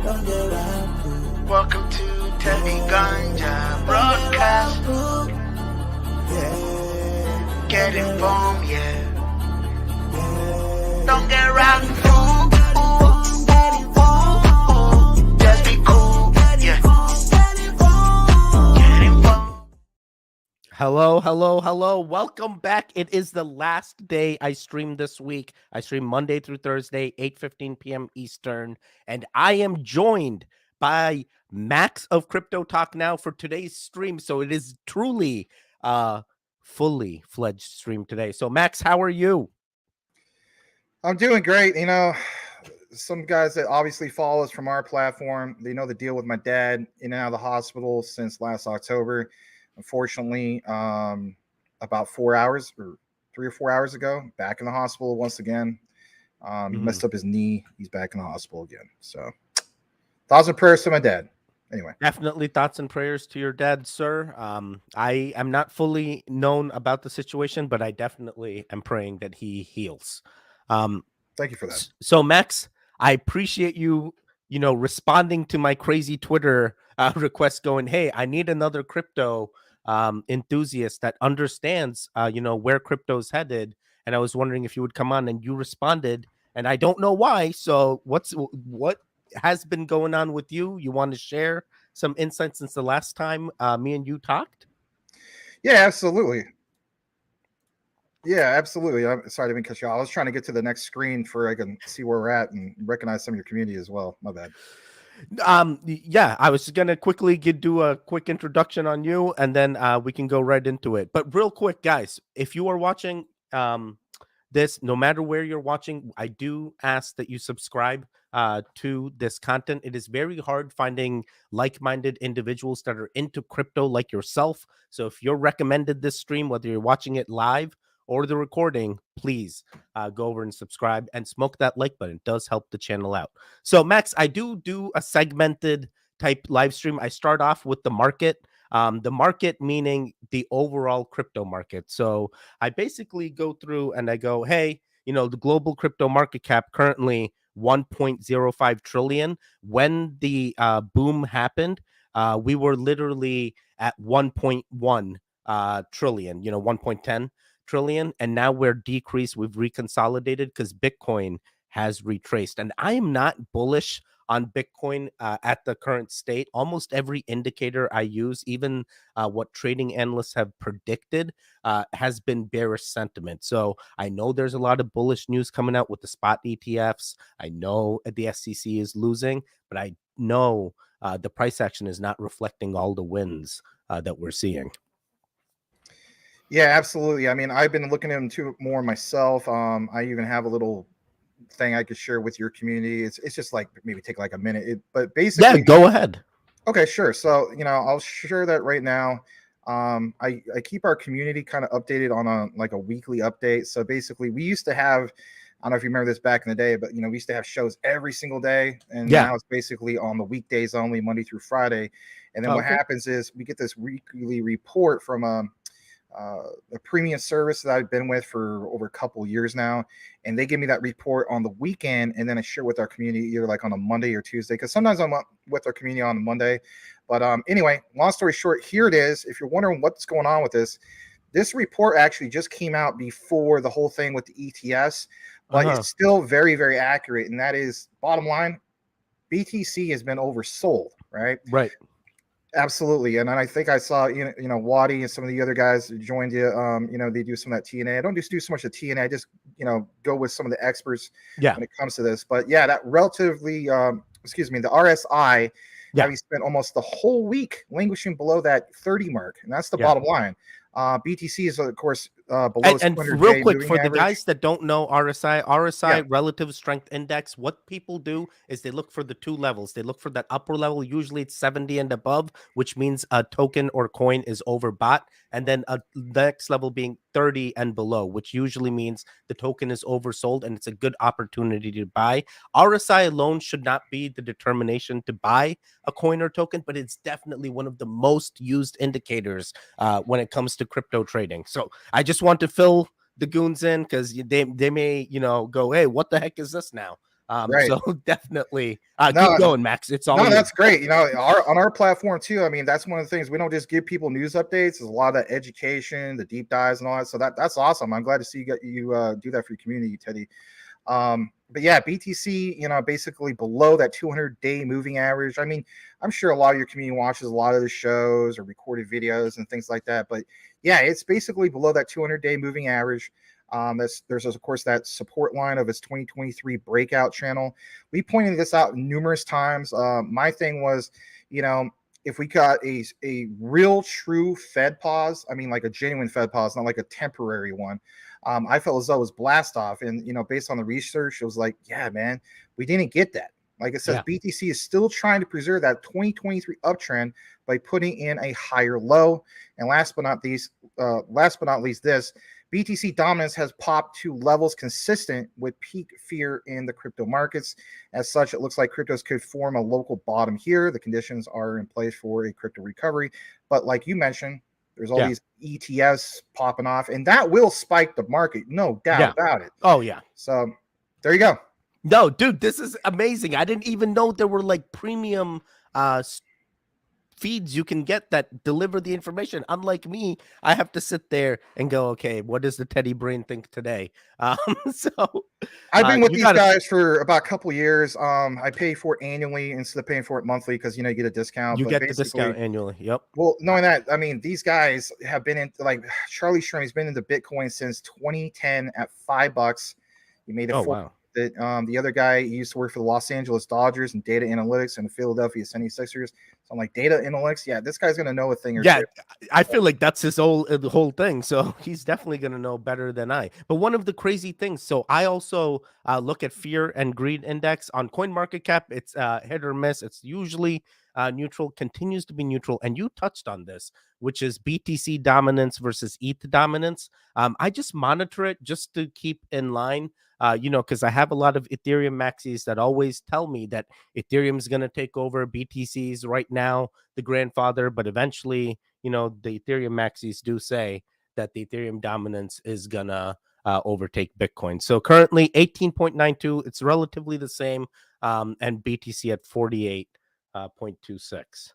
Welcome to Tevi Ganja Broadcast. Get informed, yeah. Don't get round. Just be cool, yeah. Get informed. Hello. Welcome back. It is the last day I stream this week. I stream Monday through Thursday, 8:15 p.m. Eastern. And I am joined by Max of Crypto Talk Now for today's stream. So it is truly fully fledged stream today. So Max, how are you? I'm doing great. You know, some guys that obviously follow us from our platform, they know the deal with my dad in and out of the hospital since last October. Unfortunately, about 4 hours or 3 or 4 hours ago, back in the hospital once again. He messed up his knee. He's back in the hospital again. So thoughts and prayers to my dad. Anyway, definitely thoughts and prayers to your dad, sir. I am not fully known about the situation, but I definitely am praying that he heals. Thank you for that. So Max, I appreciate you, responding to my crazy Twitter request going, hey, I need another crypto enthusiast that understands, where crypto's headed. And I was wondering if you would come on, and you responded, and I don't know why. So what has been going on with you? You want to share some insights since the last time me and you talked? Yeah, absolutely. I'm sorry to even cut you off. I was trying to get to the next screen for I can see where we're at and recognize some of your community as well. My bad. Yeah, I was gonna quickly do a quick introduction on you, and then we can go right into it. But real quick, guys, if you are watching this, no matter where you're watching, I do ask that you subscribe to this content. It is very hard finding like-minded individuals that are into crypto like yourself. So if you're recommended this stream, whether you're watching it live or the recording, please go over and subscribe and smoke that like button. It does help the channel out. So Max, I do a segmented type live stream. I start off with the market. The market meaning the overall crypto market. So I basically go through and I go, hey, the global crypto market cap currently 1.05 trillion. When the boom happened, we were literally at 1.1 trillion, 1.10 trillion. And now we're decreased. We've reconsolidated because Bitcoin has retraced. And I am not bullish on Bitcoin at the current state. Almost every indicator I use, even what trading analysts have predicted, has been bearish sentiment. So I know there's a lot of bullish news coming out with the spot ETFs. I know the SEC is losing, but I know the price action is not reflecting all the wins that we're seeing. Yeah, absolutely. I mean, I've been looking into more myself. I even have a little thing I could share with your community. It's just like maybe take like a minute. But basically, yeah, go ahead. Okay, sure. So I'll share that right now. I keep our community kind of updated on a weekly update. So basically, we used to have, I don't know if you remember this back in the day, but we used to have shows every single day, and now it's basically on the weekdays only, Monday through Friday. And then what happens is we get this weekly report from a premium service that I've been with for over a couple of years now, and they give me that report on the weekend, and then I share with our community either like on a Monday or Tuesday, because sometimes I'm with our community on a Monday. But anyway, long story short, here it is. If you're wondering what's going on with this report actually just came out before the whole thing with the ETFs, but it's still very, very accurate. And that is, bottom line, BTC has been oversold, right? Right. Absolutely. And I think I saw, Waddy and some of the other guys joined you. They do some of that TNA. I don't just do so much of TNA. I just, go with some of the experts when it comes to this. But yeah, that relatively, the RSI having spent almost the whole week languishing below that 30 mark. And that's the bottom line. BTC is, of course, below. And real quick, for the guys that don't know RSI, relative strength index, what people do is they look for the two levels. They look for that upper level. Usually it's 70 and above, which means a token or coin is overbought. And then the next level being 30 and below, which usually means the token is oversold and it's a good opportunity to buy. RSI alone should not be the determination to buy a coin or token, but it's definitely one of the most used indicators when it comes to crypto trading. So I just want to fill the goons in because they may, go, hey, what the heck is this now? Right. So definitely No, keep going, Max. It's all no, you. that's great. You know, on our platform too. I mean, that's one of the things we don't just give people news updates. There's a lot of that education, the deep dives, and all that. So that's awesome. I'm glad to see you do that for your community, Teddy. But yeah, BTC, you know, basically below that 200-day moving average. I mean, I'm sure a lot of your community watches a lot of the shows or recorded videos and things like that. But yeah, it's basically below that 200-day moving average. There's of course that support line of its 2023 breakout channel. We pointed this out numerous times. My thing was, you know, if we got a real true Fed pause, I mean like a genuine Fed pause, not like a temporary one. I felt as though it was blast off, and you know, based on the research, it was like, yeah, man, we didn't get that. Like it says, Yeah. BTC is still trying to preserve that 2023 uptrend by putting in a higher low. And last but not least, this BTC dominance has popped to levels consistent with peak fear in the crypto markets. As such, it looks like cryptos could form a local bottom here. The conditions are in place for a crypto recovery. But like you mentioned, there's all these ETFs popping off, and that will spike the market, no doubt about it. Oh, yeah. So there you go. No, dude, this is amazing. I didn't even know there were like premium feeds you can get that deliver the information. Unlike me, I have to sit there and go, okay, what does the Teddy brain think today? So I've been with these guys for about a couple years. I pay for it annually instead of paying for it monthly because you know you get a discount. You but get the discount annually. Yep. Well, knowing that, I mean, these guys have been in like Charlie Sherman has been into Bitcoin since 2010 at $5. He made a wow. The other guy used to work for the Los Angeles Dodgers and data analytics and the Philadelphia 76ers. So I'm like, data analytics, yeah, this guy's gonna know a thing or two. I feel like that's his whole thing. So he's definitely gonna know better than I. But one of the crazy things, so I also look at fear and greed index on CoinMarketCap. It's hit or miss. It's usually neutral, continues to be neutral, and you touched on this, which is BTC dominance versus ETH dominance. I just monitor it just to keep in line. You know, because I have a lot of Ethereum maxis that always tell me that Ethereum is going to take over. BTC's right now the grandfather, but eventually, you know, the Ethereum maxis do say that the Ethereum dominance is going to overtake Bitcoin. So currently 18.92, it's relatively the same, and BTC at 48.26.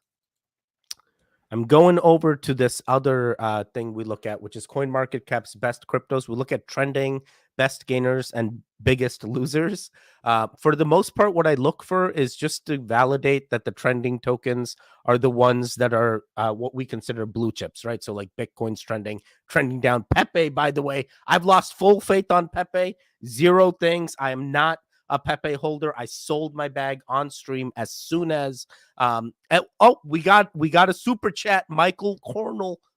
I'm going over to this other thing we look at, which is CoinMarketCap's best cryptos. We look at trending, best gainers, and biggest losers. For the most part, what I look for is just to validate that the trending tokens are the ones that are what we consider blue chips, right? So like Bitcoin's trending down. Pepe, by the way, I've lost full faith on Pepe. Zero things. I am not a Pepe holder. I sold my bag on stream as soon as we got a super chat. Michael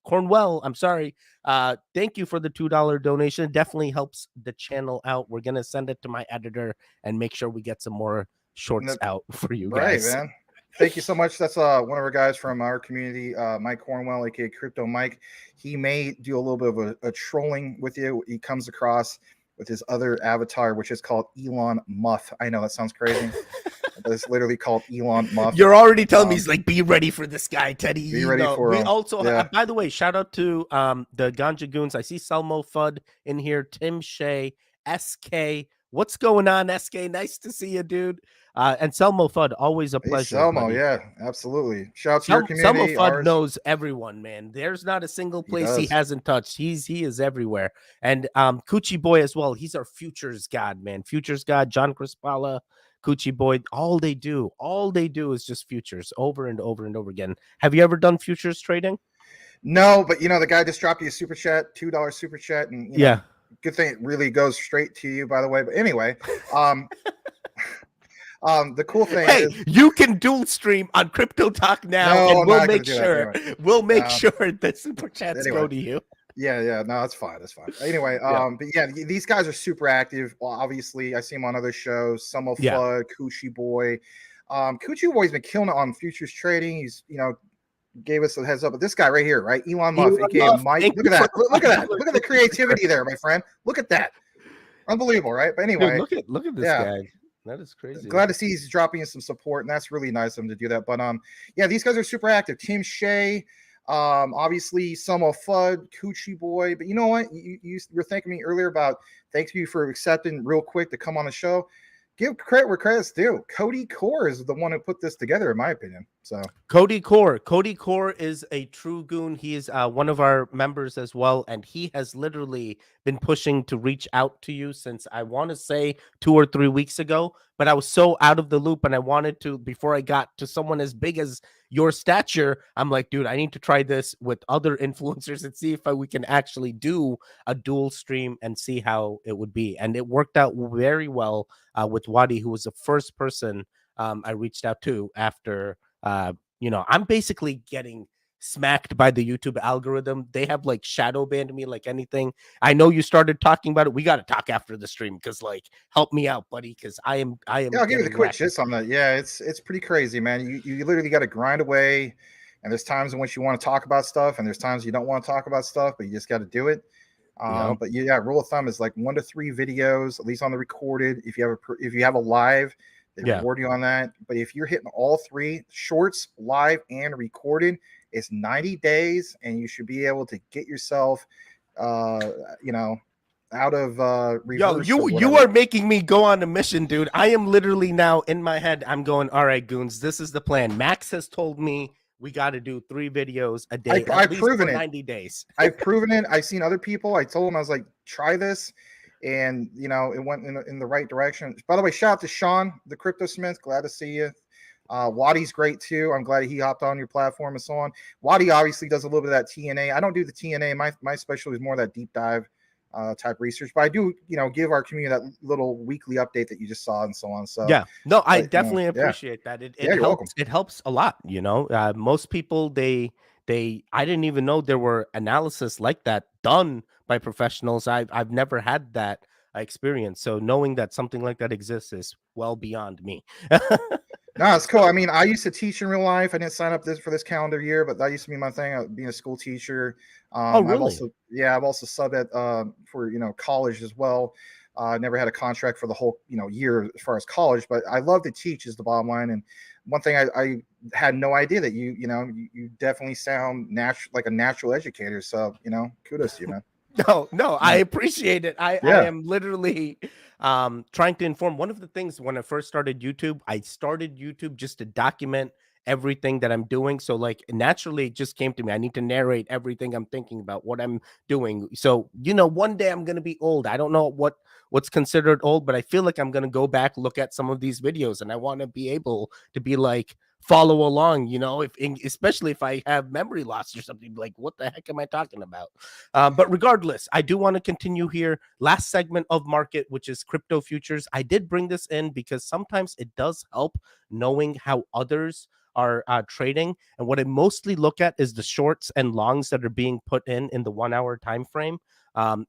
Cornwell, I'm sorry. Thank you for the $2 donation. It definitely helps the channel out. We're gonna send it to my editor and make sure we get some more shorts out for you guys. Right, man. Thank you so much. That's one of our guys from our community, Mike Cornwell, aka Crypto Mike. He may do a little bit of a trolling with you. He comes across with his other avatar, which is called Elon Muff. I know that sounds crazy, but it's literally called Elon Muff. You're already telling me he's like, be ready for this guy, Teddy. Be ready for we him. also have, by the way, shout out to the Ganja Goons. I see Selmo Fudd in here, Tim Shea, SK. What's going on, SK? Nice to see you, dude. And Selmo Fudd, always a pleasure. Selmo, buddy. yeah, absolutely. Shout out to your community. Selmo Fudd knows everyone, man. There's not a single place he hasn't touched. He is everywhere. And Coochie Boy as well. He's our futures god, man. Futures god, John Crispala, Coochie Boy. All they do is just futures over and over and over again. Have you ever done futures trading? No, but you know, the guy just dropped you a super chat, $2 super chat, and you know, good thing it really goes straight to you, by the way. But anyway, the cool thing is you can dual stream on Crypto Talk now, and we'll make sure the super chats go to you. Yeah, no, that's fine. Anyway, but yeah, these guys are super active. Well, obviously, I see them on other shows. Some of Flood, Coochie Boy. Coochie Boy's been killing it on futures trading. He's, you know, gave us a heads up. But this guy right here, right, Elon Musk, aka Mike. Look at that. Look at that. Look at the creativity there, my friend. Look at that. Unbelievable, right? But anyway, dude, look at this guy. That is crazy. Glad to see he's dropping some support, and that's really nice of him to do that. But yeah, these guys are super active. Tim Shea, obviously Selmo Fudd, Coochie Boy. But you know what? You were thanking me earlier about thank you for accepting real quick to come on the show. give credit where credit's due. Cody Core is the one who put this together, in my opinion. So Cody Core is a true goon. He is one of our members as well, and he has literally been pushing to reach out to you since I want to say 2 or 3 weeks ago. But I was so out of the loop, and I wanted to, before I got to someone as big as your stature, I'm like, dude, I need to try this with other influencers and see if we can actually do a dual stream and see how it would be. And it worked out very well with Wadi, who was the first person I reached out to after. I'm basically getting smacked by the YouTube algorithm. They have like shadow banned me like anything. I know you started talking about it. We got to talk after the stream because like help me out, buddy, because I am yeah, I'll give you the quick wrecked. shits on that. Yeah, it's pretty crazy, man. You literally got to grind away, and there's times in which you want to talk about stuff, and there's times you don't want to talk about stuff, but you just got to do it. But yeah, rule of thumb is like 1 to 3 videos, at least on the recorded. If you have a live, they reward you on that. But if you're hitting all 3 shorts, live and recorded, it's 90 days, and you should be able to get yourself, out of reverse. Yo, you are making me go on a mission, dude. I am literally now in my head. I'm going, all right, goons, this is the plan. Max has told me we got to do 3 videos a day. I've proven it. 90 days. I've proven it. I've seen other people. I told them, I was like, try this. And, it went in the right direction. By the way, shout out to Sean, the Crypto Smith. Glad to see you. Wadi's great too. I'm glad he hopped on your platform and so on. Wadi obviously does a little bit of that TNA. I don't do the TNA. My specialty is more that deep dive type research, but I do, give our community that little weekly update that you just saw and so on. So yeah, no, I definitely appreciate that. It you're helps. Welcome. It helps a lot. Most people, I didn't even know there were analysis like that done by professionals. I've never had that experience. So knowing that something like that exists is well beyond me. No, it's cool. I mean, I used to teach in real life. I didn't sign up for this calendar year, but that used to be my thing. Being a school teacher. Oh, really? I've also subbed at for college as well. I never had a contract for the whole year as far as college, but I love to teach is the bottom line. And one thing I had no idea that you definitely sound like a natural educator. So kudos to you, man. No, I appreciate it. I am literally trying to inform. One of the things when I first started YouTube, I started YouTube just to document everything that I'm doing. So like naturally it just came to me. I need to narrate everything I'm thinking about, what I'm doing. So, one day I'm going to be old. I don't know what's considered old, but I feel like I'm going to go back, look at some of these videos, and I want to be able to be like, follow along, especially if I have memory loss or something, like what the heck am I talking about? But regardless, I do want to continue here. Last segment of market, which is crypto futures. I did bring this in because sometimes it does help knowing how others are trading, and what I mostly look at is the shorts and longs that are being put in the 1 hour time frame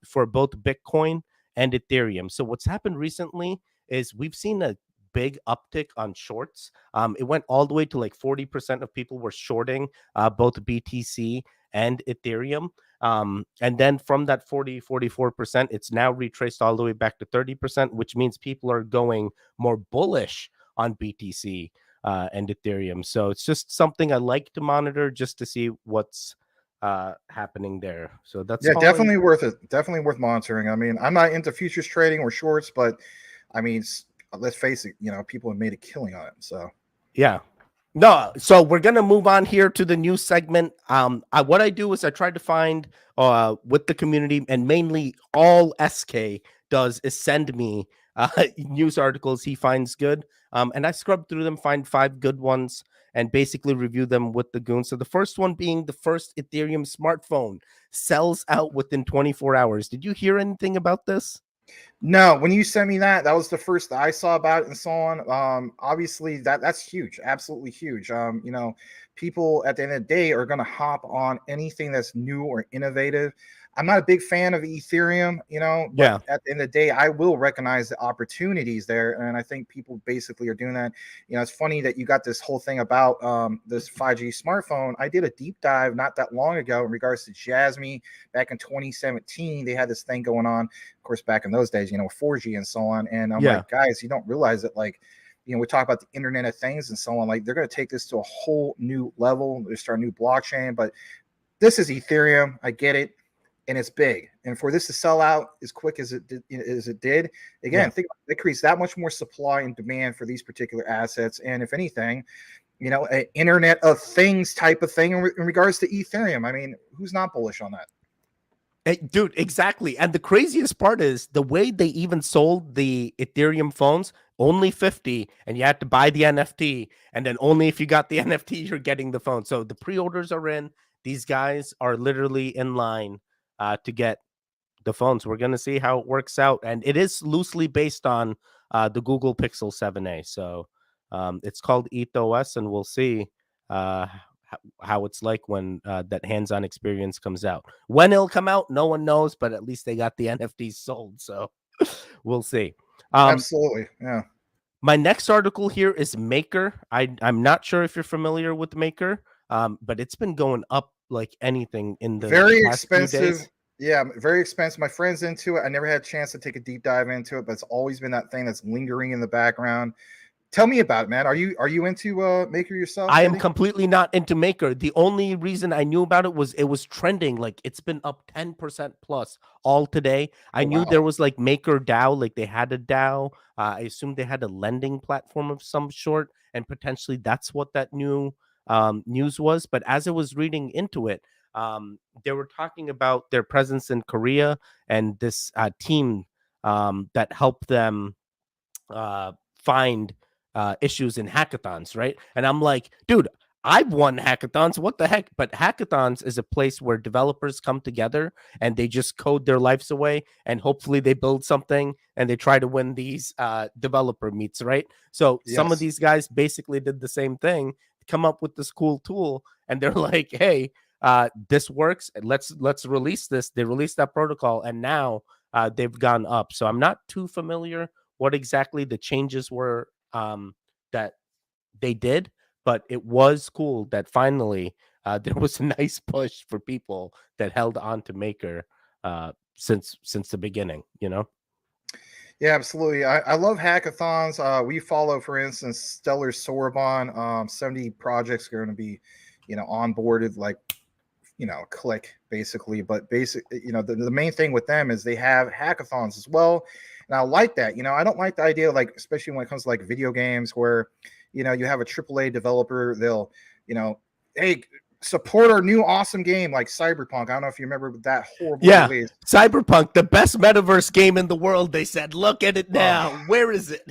for both Bitcoin and Ethereum. So what's happened recently is we've seen a big uptick on shorts. It went all the way to like 40% of people were shorting both BTC and Ethereum. And then from that 44%, it's now retraced all the way back to 30%, which means people are going more bullish on BTC and Ethereum. So it's just something I like to monitor just to see what's happening there. So that's definitely worth it. Definitely worth monitoring. I mean, I'm not into futures trading or shorts, but I mean, let's face it, people have made a killing on it. So yeah. No, so we're gonna move on here to the news segment. What I do is I try to find with the community, and mainly all SK does is send me news articles he finds good, and I scrub through them, find 5 good ones, and basically review them with the goons. So the first one being the first Ethereum smartphone sells out within 24 hours. Did you hear anything about this? No, when you sent me that was the first that I saw about it and so on. Obviously that's huge, absolutely huge. People at the end of the day are going to hop on anything that's new or innovative. I'm not a big fan of Ethereum, but at the end of the day, I will recognize the opportunities there. And I think people basically are doing that. It's funny that you got this whole thing about this 5G smartphone. I did a deep dive not that long ago in regards to JASMY back in 2017. They had this thing going on, of course, back in those days, 4G and so on. And I'm like, guys, you don't realize that, like, we talk about the Internet of Things and so on. Like, they're going to take this to a whole new level. They start a new blockchain, but this is Ethereum. I get it. And it's big. and for this to sell out as quick as it did, again, think about it, it creates that much more supply and demand for these particular assets. And if anything, an Internet of Things type of thing in regards to Ethereum. I mean, who's not bullish on that? Dude, exactly. And the craziest part is the way they even sold the Ethereum phones, only 50, and you had to buy the NFT, and then only if you got the NFT, you're getting the phone. So the pre-orders are in. These guys are literally in line to get the phones. We're going to see how it works out. And it is loosely based on the Google Pixel 7a. So it's called EthOS, and we'll see how it's like when that hands-on experience comes out. When it'll come out, no one knows, but at least they got the NFTs sold. So we'll see. Absolutely. Yeah. My next article here is Maker. I'm not sure if you're familiar with Maker, but it's been going up like anything in the very past few expensive. days. Yeah, very expensive. My friend's into it. I never had a chance to take a deep dive into it, but it's always been that thing that's lingering in the background. Tell me about it, man. Are you into Maker yourself? I am Andy? completely not into Maker. The only reason I knew about it was trending. Like it's been up 10% plus all today. I knew there was like Maker DAO, like they had a DAO. I assumed they had a lending platform of some sort, and potentially that's what that new news was. But as I was reading into it, they were talking about their presence in Korea and this team that helped them find issues in hackathons, right? And I'm like, dude, I've won hackathons. What the heck? But hackathons is a place where developers come together and they just code their lives away, and hopefully they build something and they try to win these developer meets, right? So some of these guys basically did the same thing, come up with this cool tool, and they're like, hey, this works. Let's release this. They released that protocol, and now they've gone up. So I'm not too familiar what exactly the changes were that they did, but it was cool that finally there was a nice push for people that held on to Maker since the beginning, Yeah, absolutely. I love hackathons. We follow, for instance, Stellar Sorbonne. 70 projects are going to be, onboarded, like, click basically. But the main thing with them is they have hackathons as well. And I like that. I don't like the idea, like, especially when it comes to like video games where, you have a AAA developer, they'll, hey, support our new awesome game like Cyberpunk. I don't know if you remember that horrible release. Cyberpunk, the best metaverse game in the world. They said, look at it now. Where is it?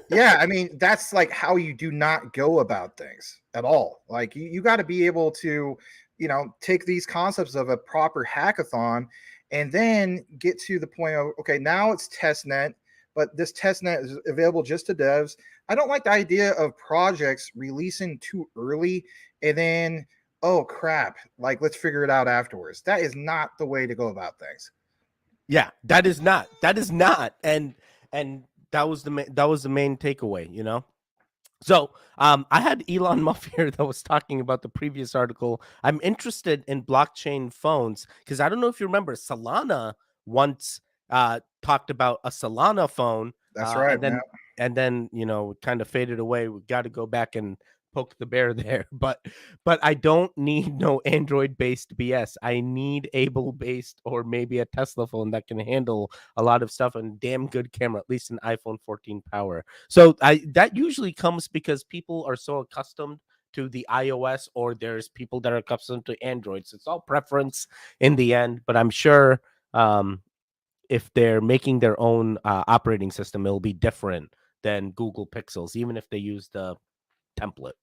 Yeah, I mean, that's like how you do not go about things at all. Like you got to be able to, take these concepts of a proper hackathon and then get to the point of, okay, now it's testnet, but this testnet is available just to devs. I don't like the idea of projects releasing too early and then, oh crap, like let's figure it out afterwards. That is not the way to go about things. Yeah, that is not. And that was the main takeaway, So I had Elon Musk here that was talking about the previous article. I'm interested in blockchain phones because I don't know if you remember, Solana once talked about a Solana phone. That's right. And then kind of faded away. We got to go back and poke the bear there. But I don't need no Android-based BS. I need Able-based or maybe a Tesla phone that can handle a lot of stuff and damn good camera, at least an iPhone 14 power. So that usually comes because people are so accustomed to the iOS, or there's people that are accustomed to Android. So it's all preference in the end. But I'm sure if they're making their own operating system, it'll be different than Google Pixels, even if they use the template.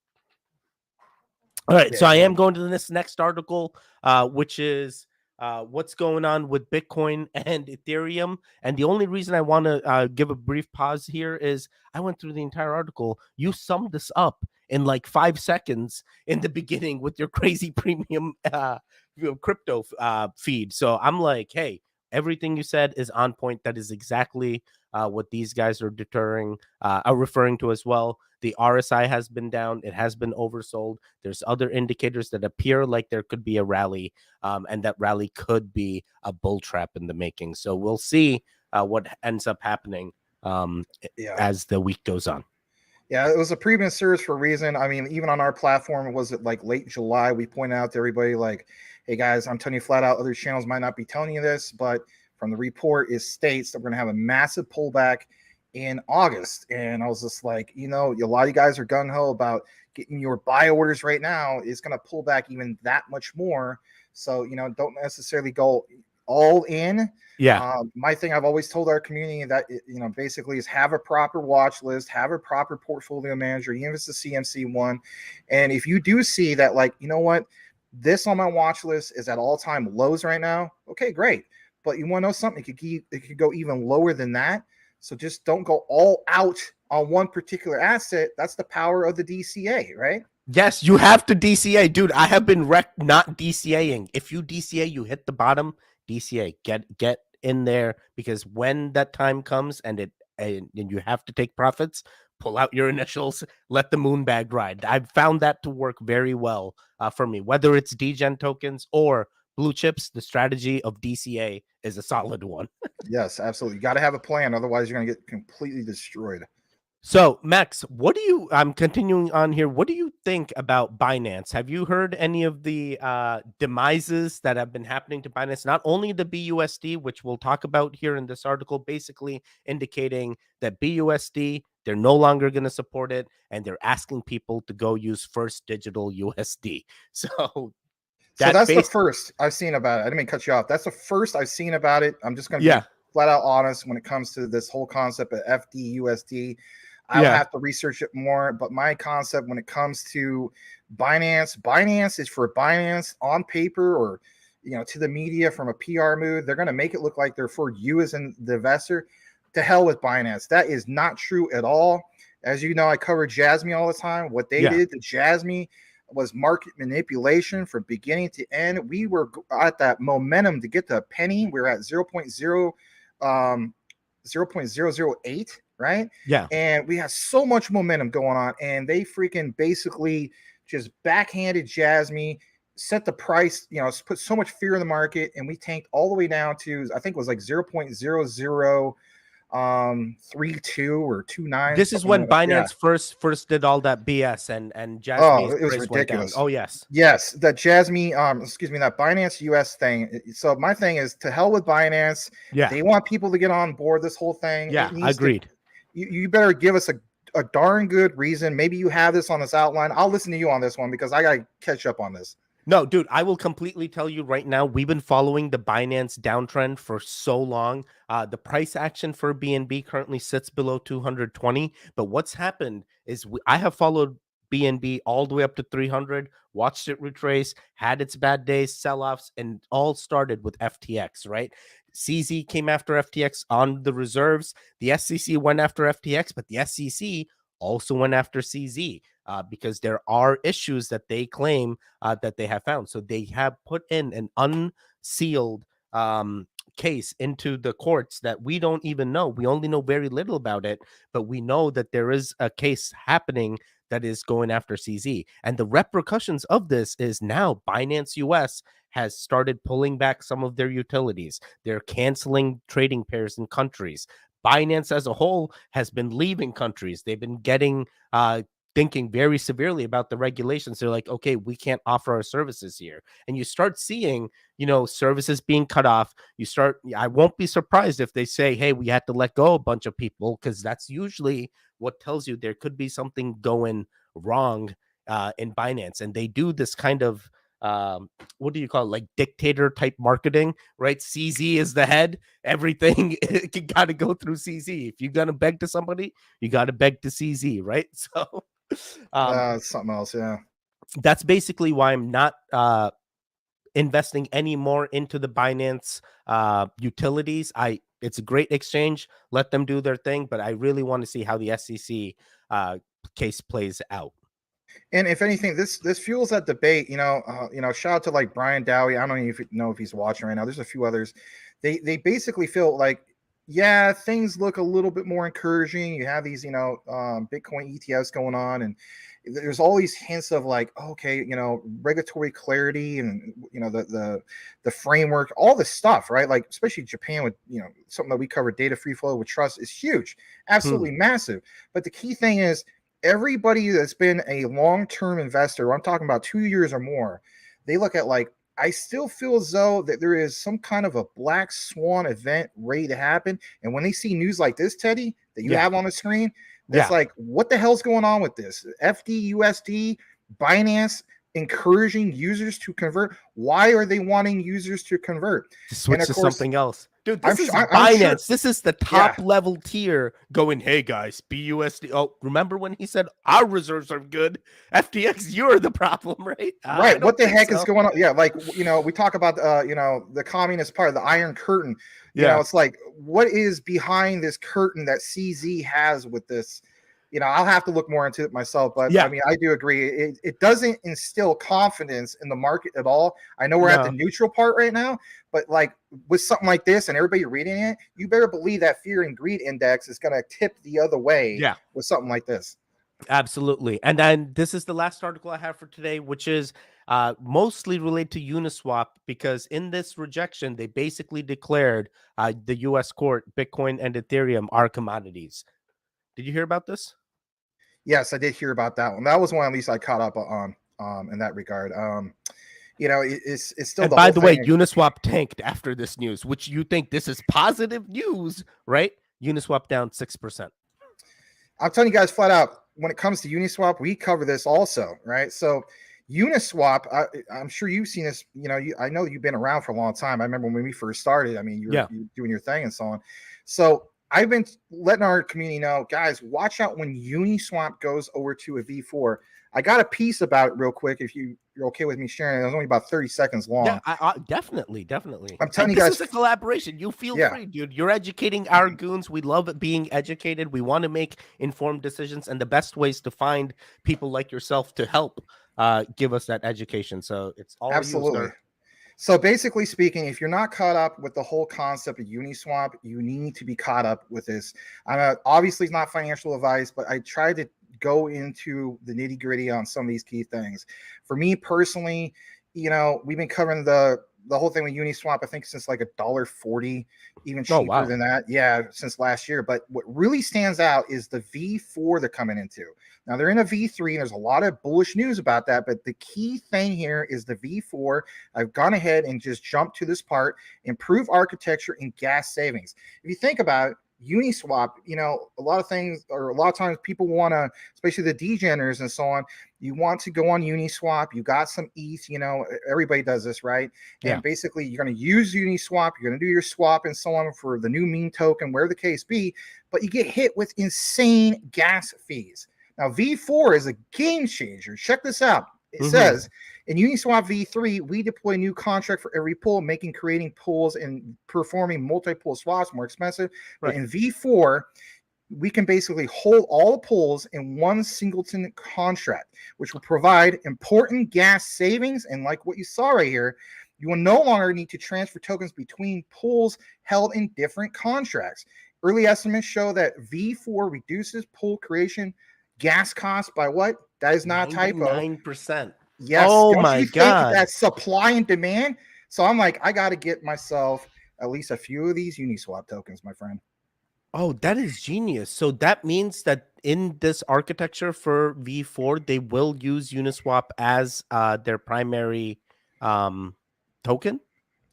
All right, so I am going to this next article, which is what's going on with Bitcoin and Ethereum. And the only reason I want to give a brief pause here is I went through the entire article. You summed this up in like 5 seconds in the beginning with your crazy premium crypto feed. So I'm like, hey, everything you said is on point. That is exactly what these guys are referring to as well. The RSI has been down. It has been oversold. There's other indicators that appear like there could be a rally, and that rally could be a bull trap in the making. So we'll see what ends up happening as the week goes on. Yeah, it was a previous series for a reason. I mean, even on our platform, was it like late July? We pointed out to everybody like, hey guys, I'm telling you flat out, other channels might not be telling you this, but from the report, it states that we're going to have a massive pullback in August. And I was just like, a lot of you guys are gung-ho about getting your buy orders right now. It's going to pull back even that much more. So, don't necessarily go all in. Yeah. My thing I've always told our community that, basically is have a proper watch list, have a proper portfolio manager, even if it's the CMC one. And if you do see that, like, what, this on my watch list is at all-time lows right now, okay, great. But you want to know something? It could go even lower than that. So just don't go all out on one particular asset. That's the power of the DCA, right? Yes, you have to DCA, dude. I have been wrecked not DCAing. If you DCA, you hit the bottom. DCA, get in there, because when that time comes and you have to take profits, pull out your initials, let the moon bag ride. I've found that to work very well for me. Whether it's degen tokens or blue chips, the strategy of DCA is a solid one. Yes, absolutely. You got to have a plan, otherwise you're going to get completely destroyed. So, Max, I'm continuing on here. What do you think about Binance? Have you heard any of the demises that have been happening to Binance? Not only the BUSD, which we'll talk about here in this article, basically indicating that BUSD, they're no longer going to support it, and they're asking people to go use First Digital USD. So that's the first I've seen about it. I didn't mean to cut you off. That's the first I've seen about it. I'm just going to be flat out honest when it comes to this whole concept of FDUSD. I would have to research it more, but my concept when it comes to Binance is for Binance on paper, or to the media from a PR mood. They're going to make it look like they're for you as the investor. To hell with Binance. That is not true at all. As you know, I cover JASMY all the time. What they did to JASMY was market manipulation from beginning to end. We were at that momentum to get to a penny. We were at 0.008, right? Yeah. And we had so much momentum going on, and they freaking basically just backhanded JASMY, set the price, put so much fear in the market, and we tanked all the way down to, I think it was like 0.0032 or 29. This is when Binance first did all that BS and JASMY's it was price ridiculous. Went down. Oh yes, that JASMY that Binance US thing. So my thing is, to hell with Binance. They want people to get on board this whole thing. Agreed. You better give us a darn good reason. Maybe you have this on this outline. I'll listen to you on this one, because I gotta catch up on this. No, dude, I will completely tell you right now, we've been following the Binance downtrend for so long. The price action for BNB currently sits below 220. But what's happened is I have followed BNB all the way up to 300, watched it retrace, had its bad days, sell-offs, and all started with FTX, right? CZ came after FTX on the reserves. The SEC went after FTX, but the SEC also went after CZ. Because there are issues that they claim that they have found. So they have put in an unsealed case into the courts that we don't even know. We only know very little about it, but we know that there is a case happening that is going after CZ. And the repercussions of this is now Binance US has started pulling back some of their utilities. They're canceling trading pairs in countries. Binance as a whole has been leaving countries. They've been getting thinking very severely about the regulations. They're like, okay, we can't offer our services here. And you start seeing, services being cut off. I won't be surprised if they say, hey, we had to let go a bunch of people, because that's usually what tells you there could be something going wrong in Binance. And they do this kind of, what do you call it? Like dictator type marketing, right? CZ is the head. Everything you got to go through CZ. If you're going to beg to somebody, you got to beg to CZ, right? So something else. Yeah. That's basically why I'm not investing any more into the Binance utilities. It's a great exchange. Let them do their thing, but I really want to see how the SEC case plays out. And if anything, this fuels that debate. Shout out to like Brian Dowie. I don't even know if he's watching right now. There's a few others. They basically feel like, yeah, things look a little bit more encouraging. You have these, Bitcoin ETFs going on, and there's all these hints of like, okay, regulatory clarity and the framework, all this stuff, right? Like especially Japan with something that we covered, data free flow with trust is huge, absolutely massive. But the key thing is, everybody that's been a long-term investor, I'm talking about 2 years or more, they look at like, I still feel as though that there is some kind of a black swan event ready to happen. And when they see news like this, Teddy, that you have on the screen, that's like, what the hell's going on with this? FDUSD, Binance encouraging users to convert. Why are they wanting users to convert? To switch to something else. Dude, this is I'm Binance. sure, this is the top level tier going, hey guys, BUSD. Oh, remember when he said our reserves are good? FTX, you're the problem, right? Right. What the heck is going on? Yeah, like, you know, we talk about you know, the communist part of the Iron Curtain. You know, it's like, what is behind this curtain that CZ has with this? You know, I'll have to look more into it myself, but I mean, I do agree. It doesn't instill confidence in the market at all. I know we're at the neutral part right now, but like with something like this and everybody reading it, you better believe that fear and greed index is going to tip the other way with something like this. Absolutely. And then this is the last article I have for today, which is mostly related to Uniswap, because in this rejection, they basically declared the U.S. court, Bitcoin and Ethereum are commodities. Did you hear about this? Yes, I did hear about that one. That was one at least I caught up on in that regard. You know, it's still. And by the way, Uniswap tanked after this news, which you think this is positive news, right? Uniswap down 6%. I'm telling you guys flat out, when it comes to Uniswap, we cover this also, right? So Uniswap, I'm sure you've seen this. You know, I know you've been around for a long time. I remember when we first started. I mean, you're doing your thing and so on. So I've been letting our community know, guys, watch out when Uniswap goes over to a V4. I got a piece about it real quick. If you're okay with me sharing it, was only about 30 seconds long. Yeah, definitely. I'm telling you guys, this is a collaboration. You feel free, dude. You're educating our goons. We love being educated. We want to make informed decisions, and the best ways to find people like yourself to help give us that education. So it's all absolutely. So basically speaking, if you're not caught up with the whole concept of Uniswap, you need to be caught up with this. Obviously, it's not financial advice, but I tried to go into the nitty gritty on some of these key things. For me personally, you know, we've been covering the whole thing with Uniswap, I think, since like $1.40, even cheaper than that. Yeah, since last year. But what really stands out is the V4 they're coming into. Now they're in a V3, and there's a lot of bullish news about that. But the key thing here is the V4. I've gone ahead and just jumped to this part: improve architecture and gas savings. If you think about it, Uniswap, you know, a lot of times people want to, especially the degeners and so on, you want to go on Uniswap, you got some ETH, you know, everybody does this, right? And basically you're going to use Uniswap, you're going to do your swap and so on for the new meme token, wherever the case be, but you get hit with insane gas fees. Now, V4 is a game changer. Check this out. It says, in Uniswap V3, we deploy a new contract for every pool, making creating pools and performing multi-pool swaps more expensive. But in V4, we can basically hold all the pools in one singleton contract, which will provide important gas savings. And like what you saw right here, you will no longer need to transfer tokens between pools held in different contracts. Early estimates show that V4 reduces pool creation gas costs by what? That is not a typo. 9%. Yes. Oh Don't my you think God. that's supply and demand? So I'm like, I got to get myself at least a few of these Uniswap tokens, my friend. Oh, that is genius. So that means that in this architecture for V4, they will use Uniswap as their primary token?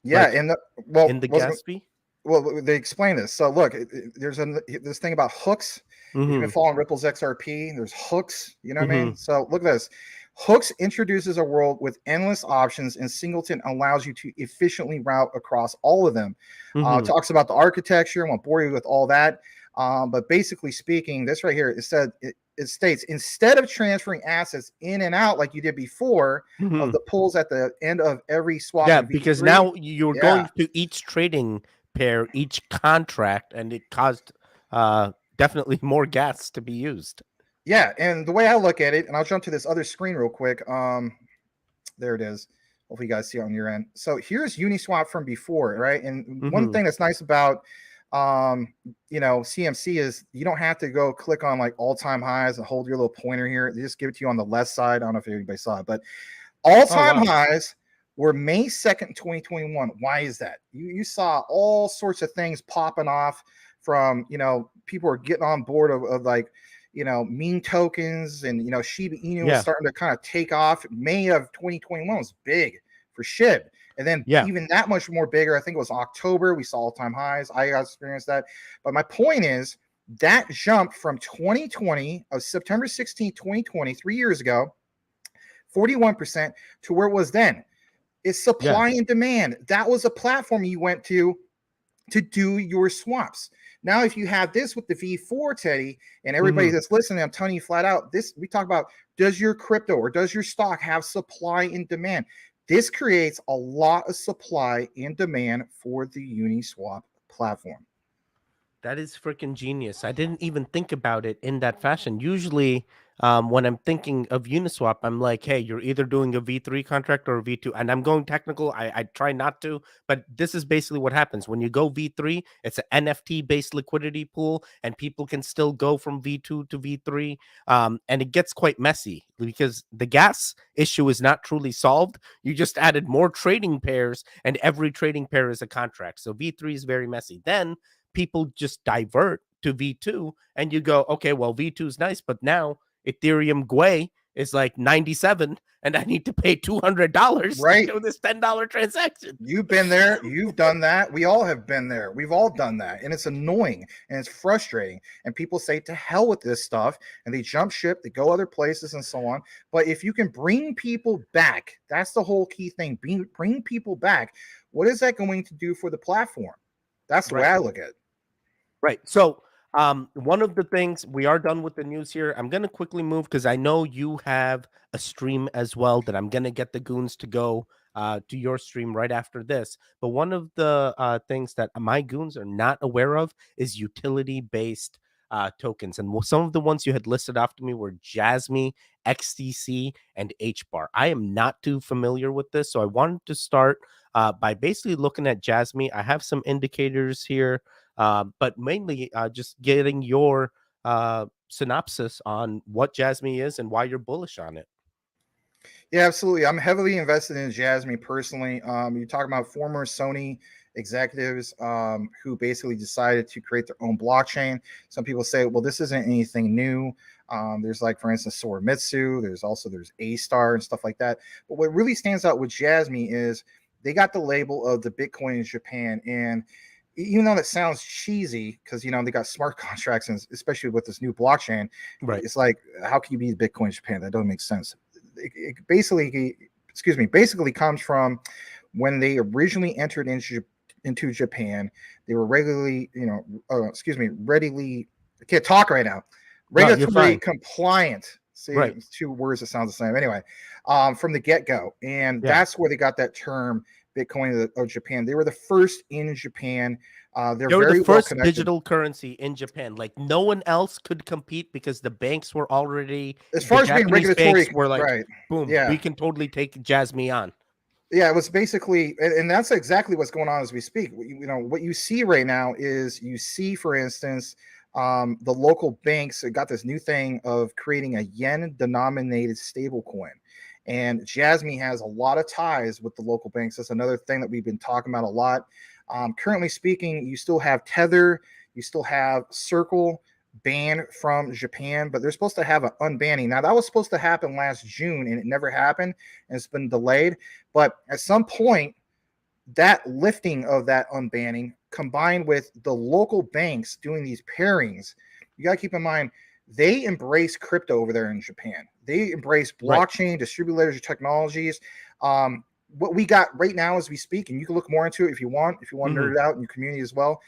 Yeah, like, in the gas fee? Well, they explain this. So look, there's this thing about hooks. You've been following Ripple's XRP. There's hooks. You know what I mean? So look at this. Hooks introduces a world with endless options, and Singleton allows you to efficiently route across all of them. Talks about the architecture. I won't bore you with all that. But basically speaking, this right here, it states, instead of transferring assets in and out like you did before of the pools at the end of every swap. Yeah, because now you're going to each trading pair, each contract, and it caused definitely more gas to be used. Yeah, and the way I look at it, and I'll jump to this other screen real quick. There it is. Hopefully you guys see it on your end. So here's Uniswap from before, right? And one thing that's nice about you know, CMC is you don't have to go click on like all-time highs and hold your little pointer here. They just give it to you on the left side. I don't know if anybody saw it, but all-time highs were May 2nd, 2021. Why is that? You saw all sorts of things popping off from, you know, people are getting on board of like, you know, meme tokens, and, you know, Shiba Inu was starting to kind of take off. May of 2021 was big for SHIB. And then Yeah. even that much more bigger, I think it was October, we saw all-time highs. I got experienced that. But my point is that jump from 2020 of September 16th, 2020, 3 years ago, 41% to where it was then. It's supply and demand. That was a platform you went to do your swaps. Now, if you have this with the V4, Teddy, and everybody that's listening, I'm telling you flat out, this we talk about, does your crypto or does your stock have supply and demand? This creates a lot of supply and demand for the Uniswap platform. That is freaking genius. I didn't even think about it in that fashion. Usually, when I'm thinking of Uniswap, I'm like, hey, you're either doing a V3 contract or a V2. And I'm going technical. I try not to, but this is basically what happens. When you go V3, it's an NFT-based liquidity pool, and people can still go from V2 to V3. And it gets quite messy because the gas issue is not truly solved. You just added more trading pairs, and every trading pair is a contract. So V3 is very messy. Then people just divert to V2, and you go, okay, well, V2 is nice, but now Ethereum Gwei is like 97, and I need to pay $200 to do this $10 transaction. You've been there. You've done that. We all have been there. We've all done that. And it's annoying and it's frustrating. And people say to hell with this stuff, and they jump ship, they go other places and so on. But if you can bring people back, that's the whole key thing. Bring people back. What is that going to do for the platform? That's the way I look at it. Right. So one of the things, we are done with the news here. I'm going to quickly move because I know you have a stream as well that I'm going to get the goons to go to your stream right after this. But one of the things that my goons are not aware of is utility-based tokens. And some of the ones you had listed off to me were JASMY, XDC, and HBAR. I am not too familiar with this, so I wanted to start by basically looking at JASMY. I have some indicators here. But mainly just getting your synopsis on what JASMY is and why you're bullish on it. Yeah, absolutely. I'm heavily invested in JASMY personally. You're talking about former Sony executives who basically decided to create their own blockchain. Some people say, well, this isn't anything new. There's like, for instance, Sorimitsu. There's A-Star and stuff like that. But what really stands out with JASMY is they got the label of the Bitcoin in Japan. And even though that sounds cheesy, because they got smart contracts, and especially with this new blockchain, right? It's like, how can you be Bitcoin in Japan? That doesn't make sense. It basically comes from when they originally entered into Japan. They were readily, I can't talk right now. Regulatory compliant. See, it's two words that sound the same. Anyway, from the get-go, and that's where they got that term Bitcoin of Japan. They were the first in Japan. They were the first digital currency in Japan. Like, no one else could compete because the banks were already, as far as being regulatory, were like, boom, we can totally take JASMY on. Yeah, it was basically, and that's exactly what's going on as we speak. What you see right now is, for instance, the local banks got this new thing of creating a yen-denominated stablecoin. And JASMY has a lot of ties with the local banks. That's another thing that we've been talking about a lot. Currently speaking, you still have Tether, you still have Circle banned from Japan, but they're supposed to have an unbanning. Now, that was supposed to happen last June, and it never happened, and it's been delayed. But at some point, that lifting of that unbanning, combined with the local banks doing these pairings, you got to keep in mind, they embrace crypto over there in Japan. They embrace blockchain, distributed ledger technologies. What we got right now as we speak, and you can look more into it if you want to nerd it out in your community as well.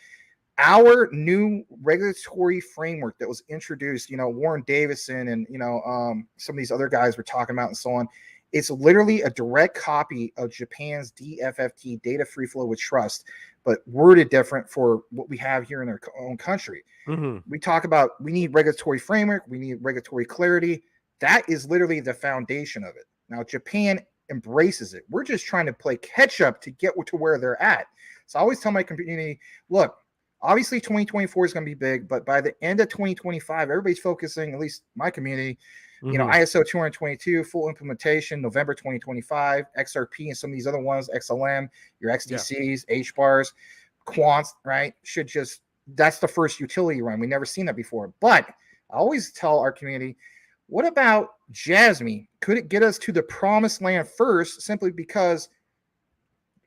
Our new regulatory framework that was introduced, Warren Davison and, some of these other guys were talking about and so on. It's literally a direct copy of Japan's DFFT, data free flow with trust, but worded different for what we have here in our own country. We talk about, we need regulatory framework, we need regulatory clarity. That is literally the foundation of it. Now, Japan embraces it. We're just trying to play catch up to get to where they're at. So I always tell my community, look, obviously 2024 is going to be big, but by the end of 2025, everybody's focusing, at least my community, ISO 222, full implementation, November 2025, XRP and some of these other ones, XLM, your XDCs, HBARs, quants, right? That's the first utility run. We've never seen that before. But I always tell our community, what about JASMY? Could it get us to the promised land first, simply because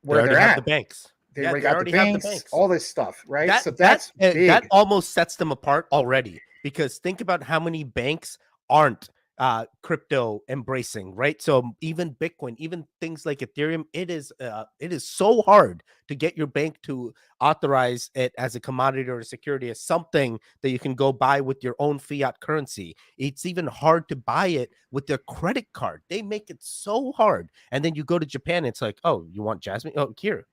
They where already they're have the at. banks. They Yeah, already they got the already have the banks, banks. all this stuff, right? So That that's that big. almost sets them apart already, because think about how many banks aren't crypto embracing, right? So even Bitcoin, even things like Ethereum, it is so hard to get your bank to authorize it as a commodity or a security, as something that you can go buy with your own fiat currency. It's even hard to buy it with their credit card. They make it so hard. And then you go to Japan, it's like, oh, you want Jasmine? Oh, here,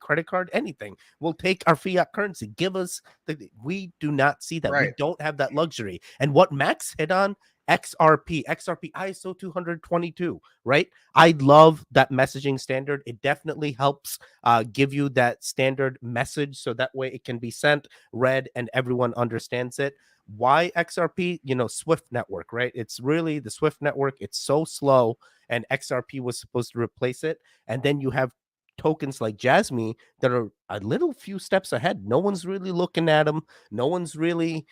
credit card, anything. We'll take our fiat currency. Give us we do not see that. We Right. don't have that luxury. And what Max hit on, XRP ISO 222, right? I love that messaging standard. It definitely helps give you that standard message, so that way it can be sent, read, and everyone understands it. Why XRP? Swift network, right? It's really the Swift network. It's so slow, and XRP was supposed to replace it. And then you have tokens like JASMY that are a little few steps ahead. No one's really looking at them. No one's really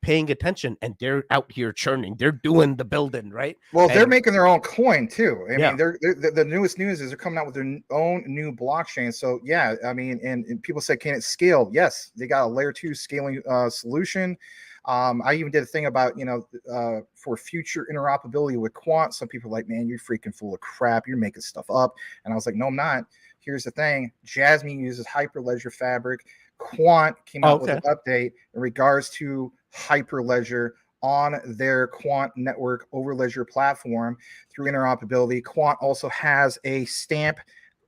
paying attention, and they're out here churning. They're doing the building, right? Well, they're And making their own coin too. I yeah, mean, the newest news is they're coming out with their own new blockchain. So yeah, I mean, and people say, can it scale? Yes, they got a layer 2 scaling solution. I even did a thing about for future interoperability with Quant. Some people are like, man, you're freaking full of crap. You're making stuff up. And I was like, no, I'm not. Here's the thing: JASMY uses Hyperledger Fabric. Quant came out with okay. an update in regards to Hyperledger on their Quant network over Ledger platform through interoperability. Quant also has a stamp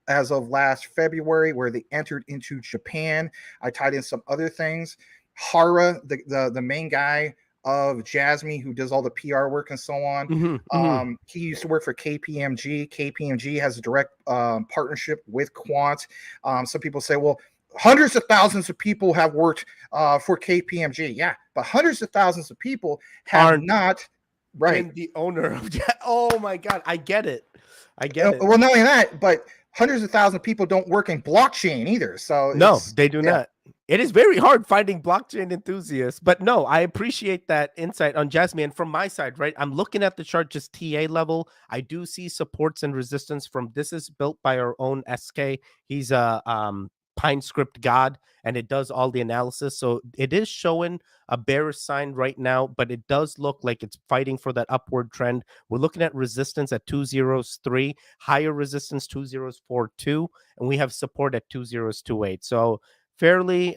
as of last February where they entered into Japan. I tied in some other things. Hara, the main guy of JASMY, who does all the PR work and so on. He used to work for KPMG. KPMG has a direct partnership with Quant. Some people say, well, hundreds of thousands of people have worked for KPMG. Yeah, but hundreds of thousands of people have not been the owner of Oh my God, I get it. Well, not only that, but hundreds of thousands of people don't work in blockchain either. So no, they do not. It is very hard finding blockchain enthusiasts, but no, I appreciate that insight on JASMY. And from my side, right, I'm looking at the chart just TA level. I do see supports and resistance from this is built by our own SK. He's a Pine script god, and it does all the analysis. So it is showing a bearish sign right now, but it does look like it's fighting for that upward trend. We're looking at resistance at 203, higher resistance 2042, and we have support at 2028. So fairly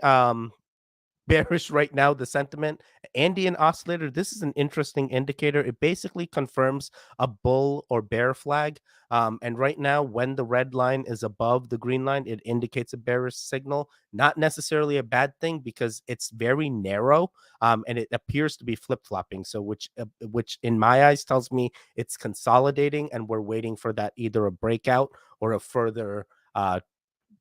bearish right now, the sentiment. Andean oscillator, this is an interesting indicator. It basically confirms a bull or bear flag. And right now, when the red line is above the green line, it indicates a bearish signal. Not necessarily a bad thing, because it's very narrow, and it appears to be flip-flopping. So which in my eyes tells me it's consolidating, and we're waiting for that either a breakout or a further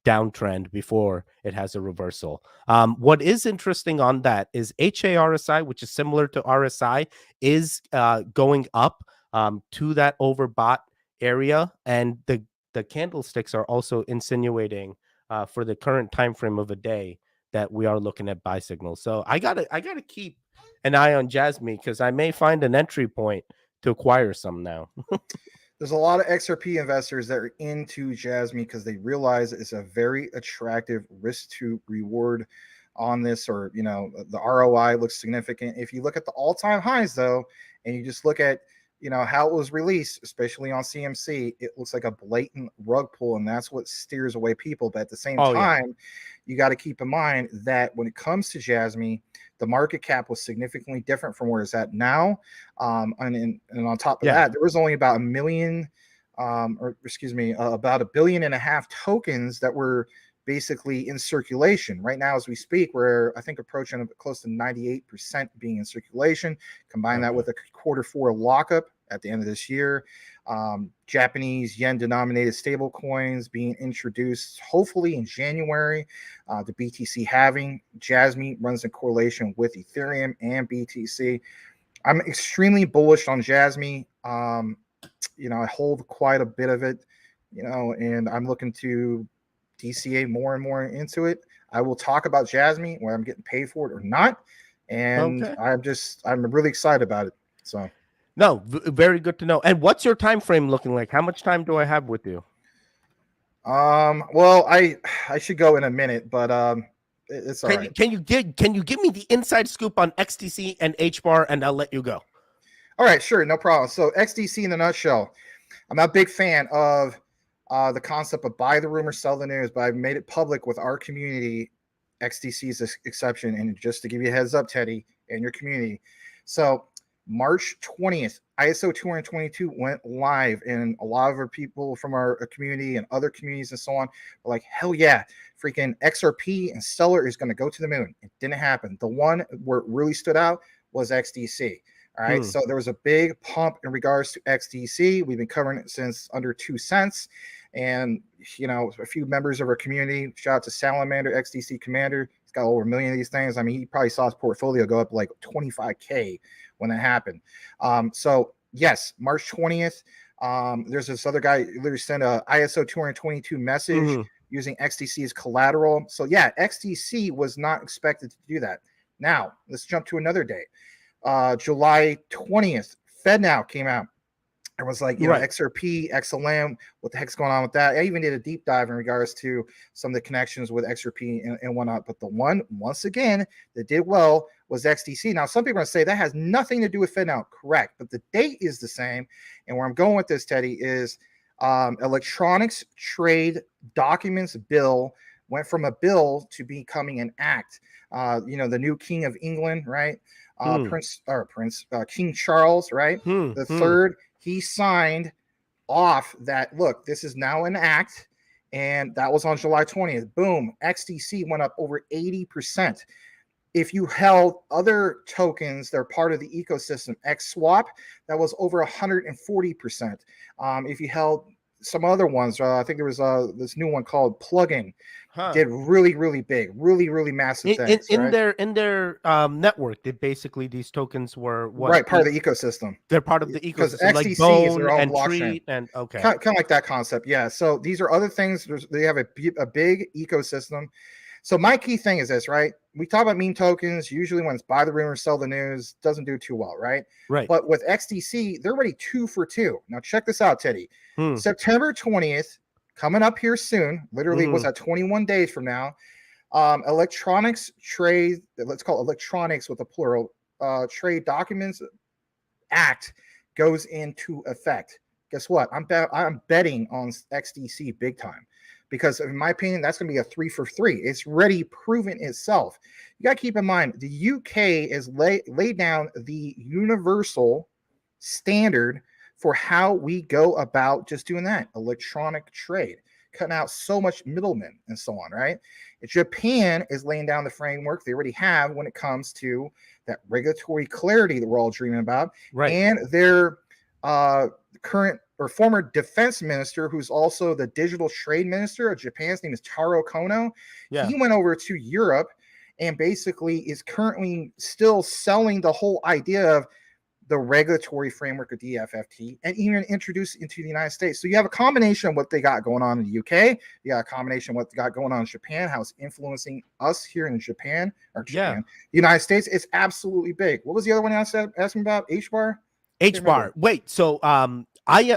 downtrend before it has a reversal. What is interesting on that is HARSI, which is similar to RSI, is going up to that overbought area, and the candlesticks are also insinuating for the current time frame of a day that we are looking at buy signals. So I gotta keep an eye on JASMY, because I may find an entry point to acquire some now. There's a lot of XRP investors that are into JASMY because they realize it's a very attractive risk to reward on this, or the ROI looks significant. If you look at the all-time highs though, and you just look at how it was released, especially on CMC, it looks like a blatant rug pull, and that's what steers away people. But at the same time, you got to keep in mind that when it comes to JASMY, the market cap was significantly different from where it's at now. And on top of that, there was only about a million, about 1.5 billion tokens that were basically in circulation. Right now, as we speak, we're, I think, approaching close to 98% being in circulation. Combine that with a Q4 lockup at the end of this year. Japanese yen denominated stable coins being introduced hopefully in January. The BTC halving. JASMY runs in correlation with Ethereum and BTC. I'm extremely bullish on JASMY. I hold quite a bit of it, and I'm looking to DCA more and more into it. I will talk about JASMY, whether I'm getting paid for it or not. And I'm really excited about it. So no, very good to know. And what's your time frame looking like? How much time do I have with you? Well, I should go in a minute, but it's all right. Can you give me the inside scoop on XTC and HBAR, and I'll let you go. All right, sure, no problem. So XDC in a nutshell, I'm not a big fan of the concept of buy the rumor, sell the news, but I've made it public with our community. XDC is an exception, and just to give you a heads up, Teddy, and your community. So March 20th, ISO 222 went live, and a lot of our people from our community and other communities and so on were like, hell yeah, freaking XRP and Stellar is going to go to the moon. It didn't happen. The one where it really stood out was XDC. All right. So there was a big pump in regards to XDC. We've been covering it since under 2 cents. And, you know, a few members of our community, shout out to Salamander, XDC Commander. He's got over 1 million of these things. I mean, he probably saw his portfolio go up like 25K when that happened. So, yes, March 20th. There's this other guy literally sent a ISO 222 message using XDC as collateral. So, yeah, XDC was not expected to do that. Now, let's jump to another day. July 20th, FedNow came out. It was like, you know, XRP, XLM, what the heck's going on with that? I even did a deep dive in regards to some of the connections with XRP and whatnot. But the one, once again, that did well was XDC. Now, some people are going to say that has nothing to do with FedNow. Correct. But the date is the same. And where I'm going with this, Teddy, is electronics trade documents bill went from a bill to becoming an act. You know, the new King of England, right? King Charles, right? The third, he signed off that, look, this is now an act, and that was on July 20th. Boom, XDC went up over 80%. If you held other tokens, they're part of the ecosystem, XSwap, that was over 140%. If you held some other ones, I think there was this new one called Plugin, did really, really big, really, really massive things. In their network, basically these tokens were what? Part of the ecosystem. They're part of the ecosystem, because XDC like is Bone their own and blockchain. Treat and okay, kind of like that concept. Yeah. So these are other things. They have a big ecosystem. So my key thing is this, right? We talk about meme tokens. Usually when it's buy the rumor, sell the news, doesn't do too well, right? Right. But with XDC, they're already 2 for 2. Now check this out, Teddy. September 20th, coming up here soon, literally was at 21 days from now. Electronics trade, let's call it electronics with a plural, trade documents act goes into effect. Guess what? I'm betting on XDC big time, because in my opinion, that's going to be a 3 for 3. It's already proven itself. You got to keep in mind, the UK is laid down the universal standard for how we go about just doing that electronic trade, cutting out so much middlemen and so on, right? Japan is laying down the framework they already have when it comes to that regulatory clarity that we're all dreaming about. Right. And their current or former defense minister, who's also the digital trade minister of Japan's name is Taro Kono. Yeah. He went over to Europe and basically is currently still selling the whole idea of the regulatory framework of DFFT and even introduced it into the United States. So you have a combination of what they got going on in the UK. You got a combination of what they got going on in Japan, how it's influencing us here in Japan, the United States. It's absolutely big. What was the other one I was asking about? HBAR? HBAR. Wait, so I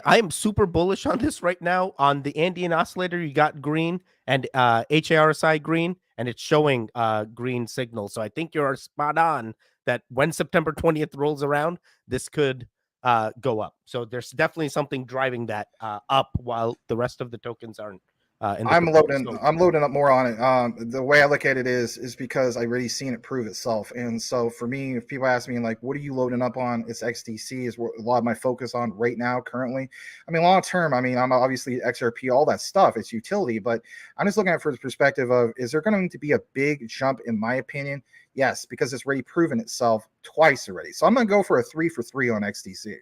am super bullish on this right now. On the Andean oscillator, you got green and HARSI green, and it's showing green signal. So I think you're spot on that when September 20th rolls around, this could go up. So there's definitely something driving that up while the rest of the tokens aren't. I'm loading up more on it. The way I look at it is because I already seen it prove itself. And so for me, if people ask me like, what are you loading up on? It's XDC is what a lot of my focus on right now currently. I mean, long term, I mean, I'm obviously XRP, all that stuff. It's utility, but I'm just looking at it from the perspective of, is there going to be a big jump in my opinion? Yes, because it's already proven itself twice already. So I'm going to go for a 3 for 3 on XDC.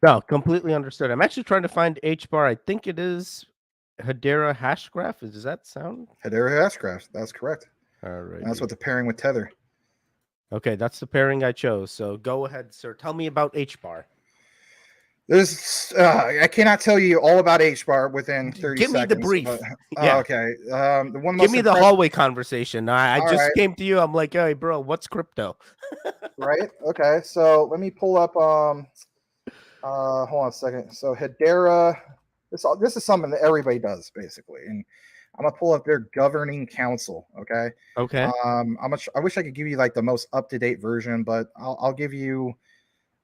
No, completely understood. I'm actually trying to find HBAR. I think it is Hedera hash graph. Does that sound? Hedera hash graph. That's correct. All right. That's what the pairing with Tether. Okay, that's the pairing I chose. So go ahead, sir. Tell me about HBAR. There's, I cannot tell you all about HBAR within 30 seconds. Give me the brief. Yeah. Okay. The one Give me the hallway conversation. I just came to you. I'm like, hey, bro, what's crypto? Right. Okay. So let me pull up. Hold on a second. So Hedera This is something that everybody does basically, and I'm gonna pull up their governing council. Okay. Okay. I wish I could give you like the most up to date version, but I'll give you.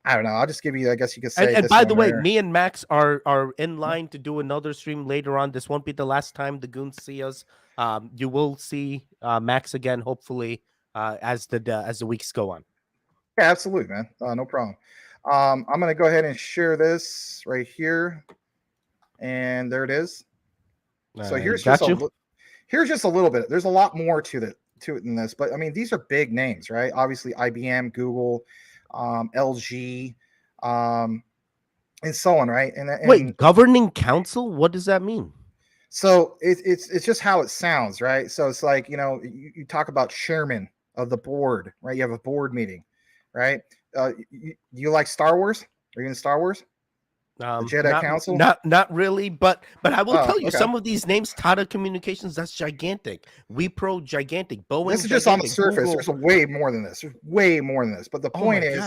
I don't know. I'll just give you. I guess you could say. And this by one the way, there. me and Max are in line to do another stream later on. This won't be the last time the goons see us. You will see Max again, hopefully, as the weeks go on. Yeah, absolutely, man. No problem. I'm gonna go ahead and share this right here, and there it is. So here's just here's just a little bit. There's a lot more to it than this, but I mean, these are big names, right? Obviously, IBM, Google, LG, and so on, right? And wait, governing council? What does that mean? So it's just how it sounds, right? So it's like, you talk about chairman of the board, right? You have a board meeting, right? You like Star Wars? Are you in Star Wars? The Jedi Council? Not really, but I will tell you, okay. some of these names, Tata Communications, that's gigantic. WePro, gigantic. Boeing, this is just on the surface. Google. There's way more than this. There's way more than this. But the point is,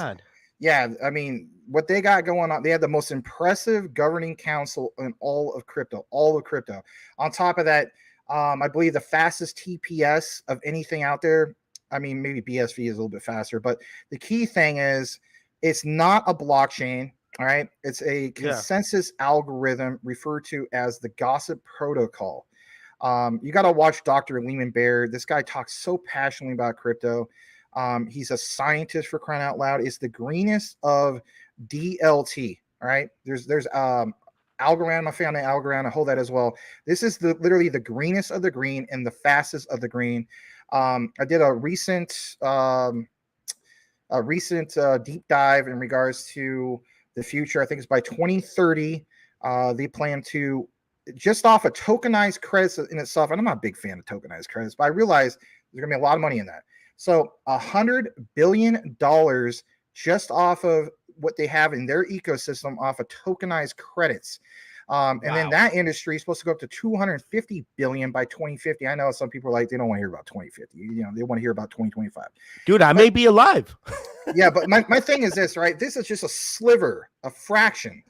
yeah, I mean, what they got going on, they had the most impressive governing council in all of crypto. On top of that, I believe the fastest TPS of anything out there. I mean, maybe BSV is a little bit faster, but the key thing is it's not a blockchain. All right. It's a consensus algorithm referred to as the gossip protocol. You got to watch Dr. Lehman Baird. This guy talks so passionately about crypto. He's a scientist, for crying out loud. It's the greenest of DLT. All right. There's Algorand. I found an Algorand. I hold that as well. This is literally the greenest of the green and the fastest of the green. I did a recent deep dive in regards to the future. I think it's by 2030. They plan to, just off of tokenized credits in itself, and I'm not a big fan of tokenized credits, but I realize there's gonna be a lot of money in that. So $100 billion just off of what they have in their ecosystem off of tokenized credits. And then that industry is supposed to go up to 250 billion by 2050. I know some people are like, they don't want to hear about 2050. They want to hear about 2025. Dude, I may be alive. Yeah, but my thing is this, right? This is just a sliver, a fraction.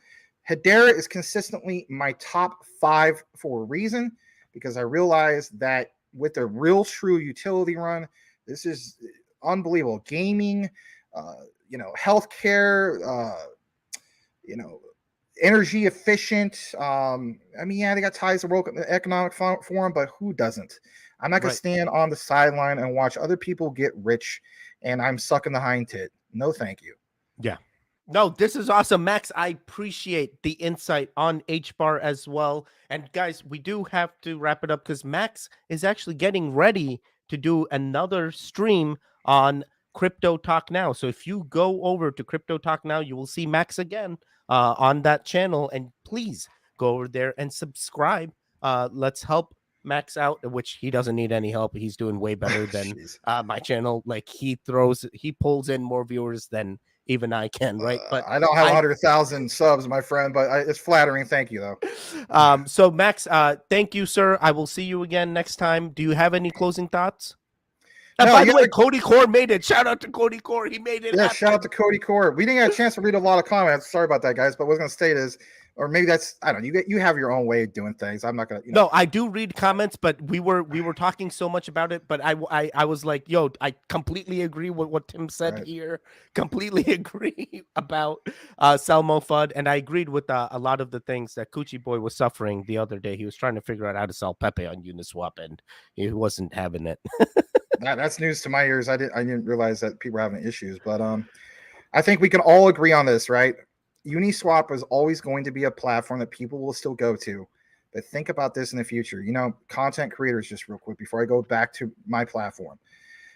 Hedera is consistently my top 5 for a reason, because I realize that with a real true utility run, this is unbelievable. Gaming, healthcare, energy efficient. I mean, yeah, they got ties to World Economic Forum, but who doesn't? I'm not going to stand on the sideline and watch other people get rich and I'm sucking the hind tit. No, thank you. Yeah. No, this is awesome, Max. I appreciate the insight on HBAR as well. And guys, we do have to wrap it up because Max is actually getting ready to do another stream on Crypto Talk Now. So if you go over to Crypto Talk Now, you will see Max again on that channel. And please go over there and subscribe. Let's help Max out, which he doesn't need any help. He's doing way better than my channel. Like he pulls in more viewers than even I can, right? But I don't have 100,000 subs, my friend, but it's flattering. Thank you, though. So Max, thank you, sir. I will see you again next time. Do you have any closing thoughts? No, by the way, Cody Core made it. Shout out to Cody Core. He made it. Yeah, shout out to Cody Core. We didn't get a chance to read a lot of comments. Sorry about that, guys. But what I was going to state is, or maybe that's, I don't know. You have your own way of doing things. I'm not going to. No, I do read comments, but we were talking so much about it. But I was like, yo, I completely agree with what Tim said here. Completely agree about Selmo FUD, and I agreed with a lot of the things that Coochie Boy was suffering the other day. He was trying to figure out how to sell Pepe on Uniswap, and he wasn't having it. That's news to my ears. I didn't realize that people were having issues, but I think we can all agree on this, right? Uniswap is always going to be a platform that people will still go to, but think about this in the future. Content creators, just real quick before I go back to my platform,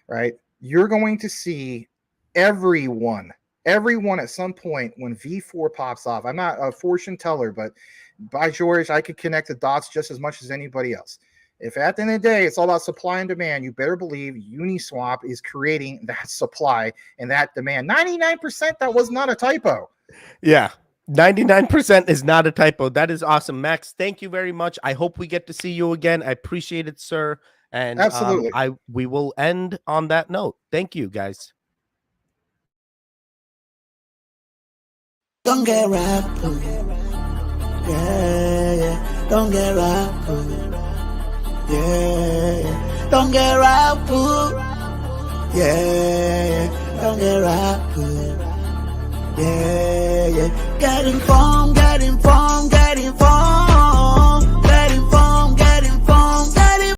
right? You're going to see everyone at some point when V4 pops off. I'm not a fortune teller, but by George, I could connect the dots just as much as anybody else. If at the end of the day, it's all about supply and demand, you better believe Uniswap is creating that supply and that demand. 99%, that was not a typo. Yeah, 99% is not a typo. That is awesome, Max. Thank you very much. I hope we get to see you again. I appreciate it, sir. And absolutely, we will end on that note. Thank you, guys. Don't get wrapped. Yeah. don't get rapped. Yeah, don't get rapped. Yeah, don't get rapped. Yeah, get informed, get informed.